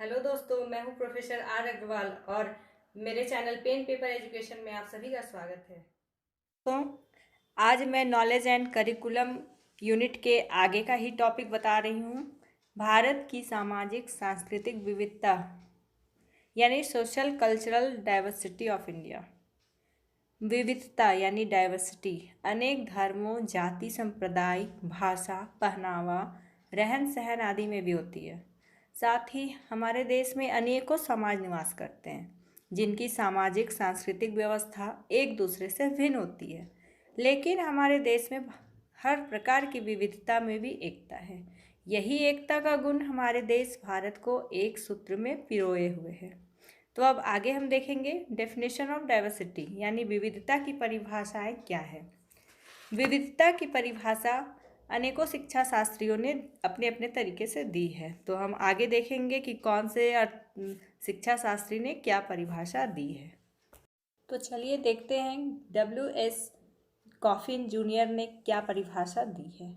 Hello दोस्तों, मैं हूं प्रोफेसर आर अग्रवाल और मेरे चैनल पेन पेपर एजुकेशन में आप सभी का स्वागत है। तो आज मैं नॉलेज एंड करिकुलम यूनिट के आगे का ही टॉपिक बता रही हूं। भारत की सामाजिक सांस्कृतिक विविधता यानी social cultural diversity of India. विविधता यानी डाइवर्सिटी अनेक धर्मों, जाति, संप्रदाय, भाषा, पहनावा, रहन सहन आदि में भी होती है। साथ ही हमारे देश में अनेकों समाज निवास करते हैं जिनकी सामाजिक सांस्कृतिक व्यवस्था एक दूसरे से भिन्न होती है, लेकिन हमारे देश में हर प्रकार की विविधता में भी एकता है। यही एकता का गुण हमारे देश भारत को एक सूत्र में पिरोए हुए है। तो अब आगे हम देखेंगे डेफिनेशन ऑफ डाइवर्सिटी यानी विविधता की परिभाषाएं क्या है। विविधता की परिभाषा अनेकों शिक्षा शास्त्रियों ने अपने अपने तरीके से दी है। तो हम आगे देखेंगे कि कौन से शिक्षा शास्त्री ने क्या परिभाषा दी है। तो चलिए देखते हैं W.S. कॉफिन जूनियर ने क्या परिभाषा दी है।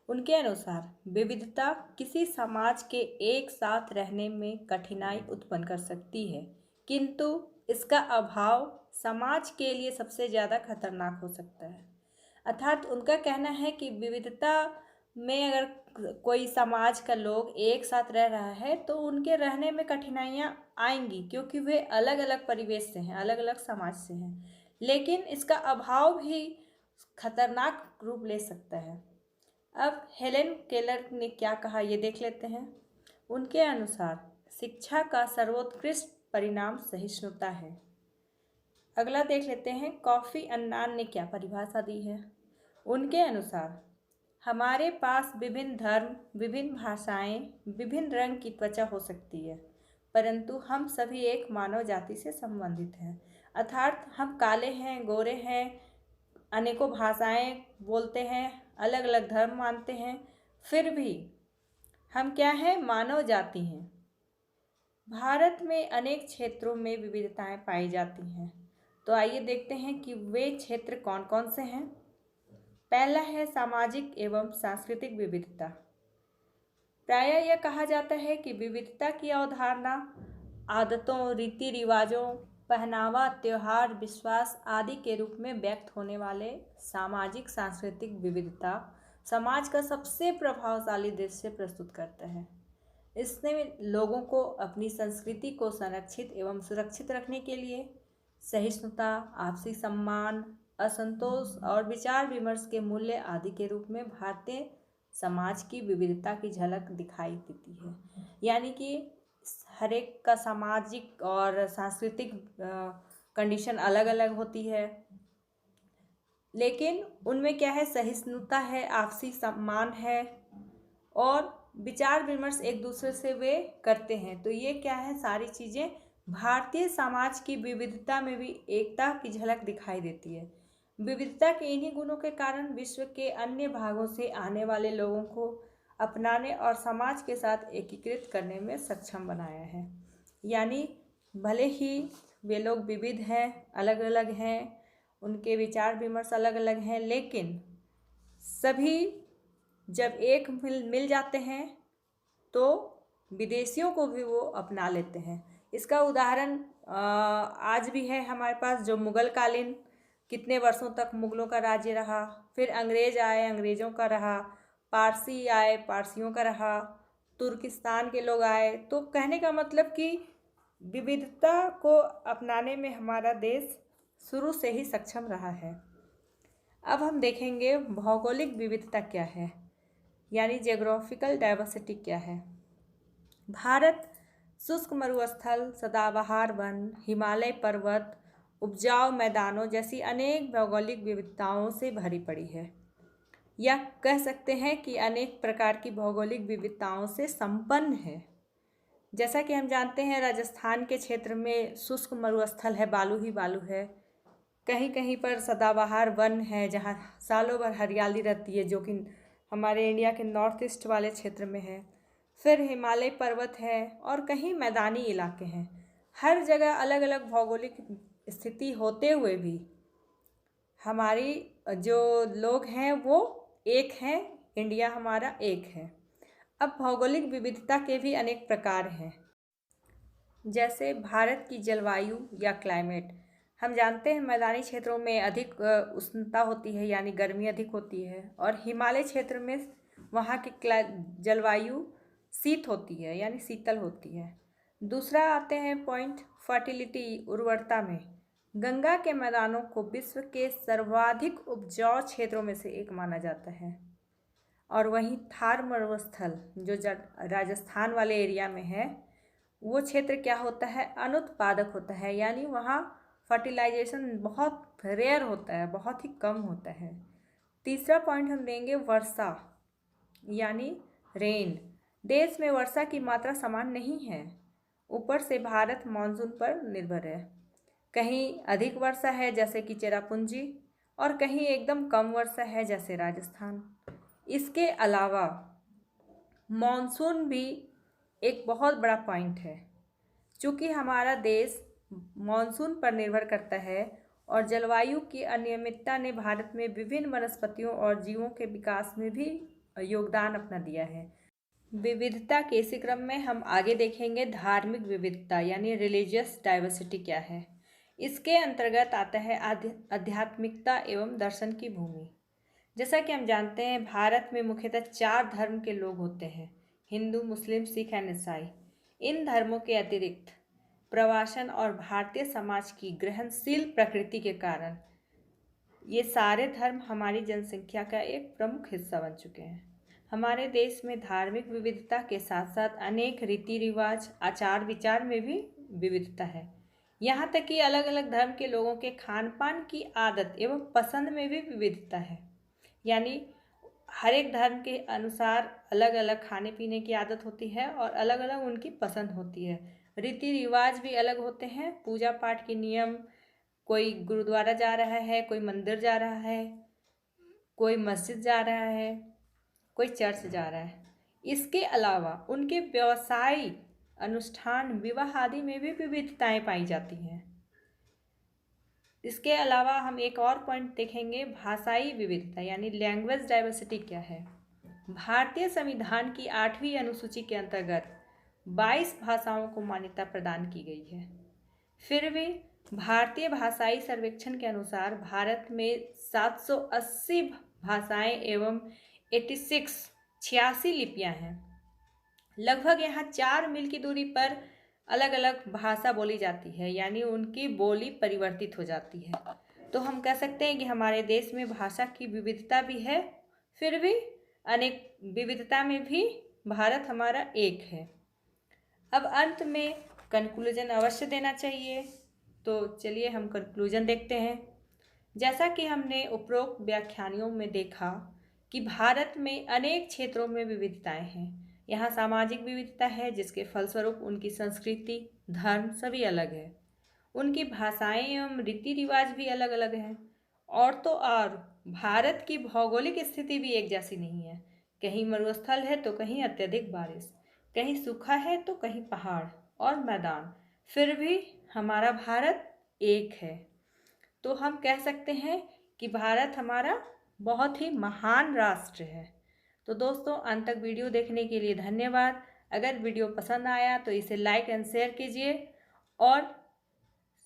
उनके अनुसार विविधता किसी समाज के एक साथ रहने में कठिनाई उत्पन्न कर सकती है, किंतु इसका अभाव समाज के लिए सबसे ज़्यादा खतरनाक हो सकता है। अर्थात उनका कहना है कि विविधता में अगर कोई समाज का लोग एक साथ रह रहा है तो उनके रहने में कठिनाइयाँ आएंगी, क्योंकि वे अलग अलग परिवेश से हैं, अलग अलग समाज से हैं। लेकिन इसका अभाव भी खतरनाक रूप ले सकता है। अब हेलेन केलर ने क्या कहा ये देख लेते हैं। उनके अनुसार शिक्षा का सर्वोत्कृष्ट परिणाम सहिष्णुता है। अगला देख लेते हैं कॉफ़ी अन्नान ने क्या परिभाषा दी है। उनके अनुसार हमारे पास विभिन्न धर्म, विभिन्न भाषाएं, विभिन्न रंग की त्वचा हो सकती है, परंतु हम सभी एक मानव जाति से संबंधित हैं। अर्थात हम काले हैं, गोरे हैं, अनेकों भाषाएं बोलते हैं, अलग अलग धर्म मानते हैं, फिर भी हम क्या हैं, मानव जाति हैं। भारत में अनेक क्षेत्रों में विविधताएं पाई जाती हैं। तो आइए देखते हैं कि वे क्षेत्र कौन कौन से हैं। पहला है सामाजिक एवं सांस्कृतिक विविधता। प्रायः यह कहा जाता है कि विविधता की अवधारणा आदतों, रीति रिवाजों, पहनावा, त्योहार, विश्वास आदि के रूप में व्यक्त होने वाले सामाजिक सांस्कृतिक विविधता समाज का सबसे प्रभावशाली दृश्य प्रस्तुत करता है। इसने लोगों को अपनी संस्कृति को संरक्षित एवं सुरक्षित रखने के लिए सहिष्णुता, आपसी सम्मान, असंतोष और विचार विमर्श के मूल्य आदि के रूप में भारतीय समाज की विविधता की झलक दिखाई देती है। यानी कि हर एक का सामाजिक और सांस्कृतिक कंडीशन अलग अलग होती है, लेकिन उनमें क्या है, सहिष्णुता है, आपसी सम्मान है और विचार विमर्श एक दूसरे से वे करते हैं। तो ये क्या है, सारी चीज़ें भारतीय समाज की विविधता में भी एकता की झलक दिखाई देती है। विविधता के इन्हीं गुणों के कारण विश्व के अन्य भागों से आने वाले लोगों को अपनाने और समाज के साथ एकीकृत करने में सक्षम बनाया है। यानी भले ही वे लोग विविध हैं, अलग अलग हैं, उनके विचार विमर्श अलग अलग हैं, लेकिन सभी जब एक मिल जाते हैं तो विदेशियों को भी वो अपना लेते हैं। इसका उदाहरण आज भी है हमारे पास, जो मुग़ल कालीन कितने वर्षों तक मुग़लों का राज्य रहा, फिर अंग्रेज़ आए, अंग्रेज़ों का रहा, पारसी आए, पारसियों का रहा, तुर्किस्तान के लोग आए। तो कहने का मतलब कि विविधता को अपनाने में हमारा देश शुरू से ही सक्षम रहा है। अब हम देखेंगे भौगोलिक विविधता क्या है, यानी जियोग्राफिकल डाइवर्सिटी क्या है। भारत शुष्क मरुस्थल, सदाबहार वन, हिमालय पर्वत, उपजाऊ मैदानों जैसी अनेक भौगोलिक विविधताओं से भरी पड़ी है, या कह सकते हैं कि अनेक प्रकार की भौगोलिक विविधताओं से संपन्न है। जैसा कि हम जानते हैं, राजस्थान के क्षेत्र में शुष्क मरुस्थल है, बालू ही बालू है। कहीं कहीं पर सदाबहार वन है जहाँ सालों भर हरियाली रहती है, जो कि हमारे इंडिया के नॉर्थ ईस्ट वाले क्षेत्र में है। फिर हिमालय पर्वत है और कहीं मैदानी इलाके हैं। हर जगह अलग अलग भौगोलिक स्थिति होते हुए भी हमारी जो लोग हैं वो एक हैं, इंडिया हमारा एक है। अब भौगोलिक विविधता के भी अनेक प्रकार हैं। जैसे भारत की जलवायु या क्लाइमेट, हम जानते हैं मैदानी क्षेत्रों में अधिक उष्णता होती है यानी गर्मी अधिक होती है, और हिमालय क्षेत्र में वहाँ की जलवायु शीत होती है यानी शीतल होती है। दूसरा आते हैं पॉइंट फर्टिलिटी, उर्वरता में। गंगा के मैदानों को विश्व के सर्वाधिक उपजाऊ क्षेत्रों में से एक माना जाता है। और वहीं थार मरुस्थल जो राजस्थान वाले एरिया में है, वो क्षेत्र क्या होता है, अनुत्पादक होता है, यानी वहाँ फर्टिलाइजेशन बहुत रेयर होता है, बहुत ही कम होता है। तीसरा पॉइंट हम देंगे वर्षा यानी रेन। देश में वर्षा की मात्रा समान नहीं है। ऊपर से भारत मानसून पर निर्भर है। कहीं अधिक वर्षा है जैसे कि चेरापूंजी, और कहीं एकदम कम वर्षा है जैसे राजस्थान। इसके अलावा मानसून भी एक बहुत बड़ा पॉइंट है। चूँकि हमारा देश मानसून पर निर्भर करता है और जलवायु की अनियमितता ने भारत में विभिन्न वनस्पतियों और जीवों के विकास में भी योगदान अपना दिया है। विविधता के इसी क्रम में हम आगे देखेंगे धार्मिक विविधता यानी रिलीजियस डाइवर्सिटी क्या है। इसके अंतर्गत आता है आध्यात्मिकता एवं दर्शन की भूमि। जैसा कि हम जानते हैं भारत में मुख्यतः 4 धर्म के लोग होते हैं, हिंदू, मुस्लिम, सिख एंड ईसाई। इन धर्मों के अतिरिक्त प्रवासन और भारतीय समाज की ग्रहणशील प्रकृति के कारण ये सारे धर्म हमारी जनसंख्या का एक प्रमुख हिस्सा बन चुके हैं। हमारे देश में धार्मिक विविधता के साथ साथ अनेक रीति रिवाज, आचार विचार में भी विविधता है। यहाँ तक कि अलग अलग धर्म के लोगों के खान पान की आदत एवं पसंद में भी विविधता है, यानी हर एक धर्म के अनुसार अलग अलग खाने पीने की आदत होती है और अलग अलग उनकी पसंद होती है। रीति रिवाज भी अलग होते हैं, पूजा पाठ के नियम, कोई गुरुद्वारा जा रहा है, कोई मंदिर जा रहा है, कोई मस्जिद जा रहा है, कोई चर्च जा रहा है। इसके अलावा उनके व्यवसाय, अनुष्ठान, विवाह आदि में भी विविधताएं पाई जाती हैं। इसके अलावा हम एक और पॉइंट देखेंगे, भाषाई विविधता यानी लैंग्वेज डाइवर्सिटी क्या है। भारतीय संविधान की 8वीं अनुसूची के अंतर्गत 22 भाषाओं को मान्यता प्रदान की गई है। फिर भी भारतीय भाषाई सर्वेक्षण के अनुसार भारत में 780 भाषाएं एवं 86 लिपियां हैं। लगभग यहाँ 4 मील की दूरी पर अलग अलग भाषा बोली जाती है, यानी उनकी बोली परिवर्तित हो जाती है। तो हम कह सकते हैं कि हमारे देश में भाषा की विविधता भी है, फिर भी अनेक विविधता में भी भारत हमारा एक है। अब अंत में कंक्लूजन अवश्य देना चाहिए, तो चलिए हम कंक्लूजन देखते हैं। जैसा कि हमने उपरोक्त व्याख्यानों में देखा कि भारत में अनेक क्षेत्रों में विविधताएं हैं। यहाँ सामाजिक विविधता है जिसके फलस्वरूप उनकी संस्कृति, धर्म सभी अलग है। उनकी भाषाएं एवं रीति रिवाज भी अलग अलग हैं। और तो और भारत की भौगोलिक स्थिति भी एक जैसी नहीं है। कहीं मरुस्थल है तो कहीं अत्यधिक बारिश, कहीं सूखा है तो कहीं पहाड़ और मैदान, फिर भी हमारा भारत एक है। तो हम कह सकते हैं कि भारत हमारा बहुत ही महान राष्ट्र है। तो दोस्तों, अंत तक वीडियो देखने के लिए धन्यवाद। अगर वीडियो पसंद आया तो इसे लाइक एंड शेयर कीजिए और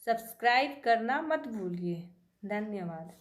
सब्सक्राइब करना मत भूलिए। धन्यवाद।